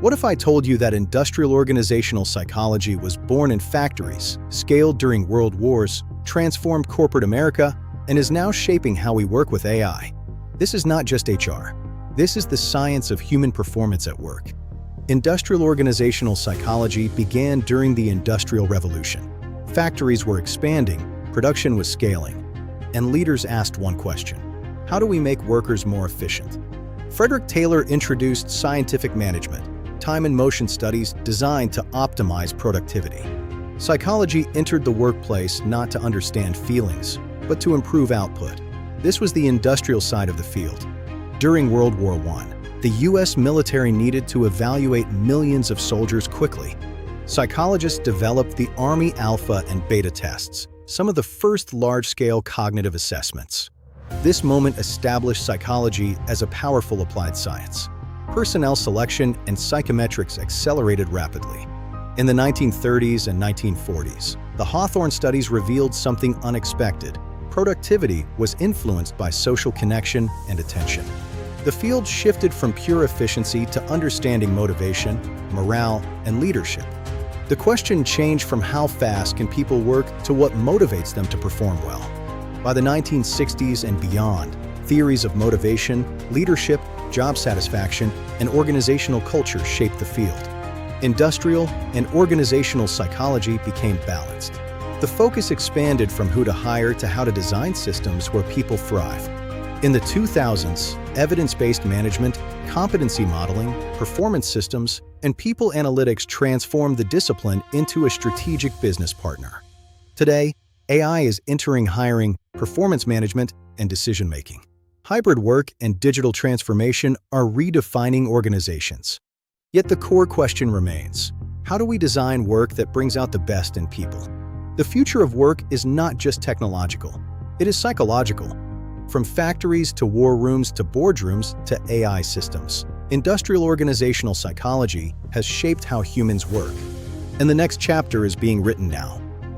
What if I told you that industrial organizational psychology was born in factories, scaled during world wars, transformed corporate America, and is now shaping how we work with AI? This is not just HR. This is the science of human performance at work. Industrial organizational psychology began during the Industrial Revolution. Factories were expanding, production was scaling, and leaders asked one question: how do we make workers more efficient? Frederick Taylor introduced scientific management, time and motion studies designed to optimize productivity. Psychology entered the workplace not to understand feelings, but to improve output. This was the industrial side of the field. During World War I, the U.S. military needed to evaluate millions of soldiers quickly. Psychologists developed the Army Alpha and Beta tests, some of the first large-scale cognitive assessments. This moment established psychology as a powerful applied science. Personnel selection and psychometrics accelerated rapidly. In the 1930s and 1940s, the Hawthorne studies revealed something unexpected. Productivity was influenced by social connection and attention. The field shifted from pure efficiency to understanding motivation, morale, and leadership. The question changed from how fast can people work to what motivates them to perform well. By the 1960s and beyond, theories of motivation, leadership, job satisfaction, and organizational culture shaped the field. Industrial and organizational psychology became balanced. The focus expanded from who to hire to how to design systems where people thrive. In the 2000s, evidence-based management, competency modeling, performance systems, and people analytics transformed the discipline into a strategic business partner. Today, AI is entering hiring, performance management, and decision-making. Hybrid work and digital transformation are redefining organizations. Yet the core question remains: how do we design work that brings out the best in people? The future of work is not just technological, it is psychological. From factories to war rooms to boardrooms to AI systems, industrial organizational psychology has shaped how humans work. And the next chapter is being written now.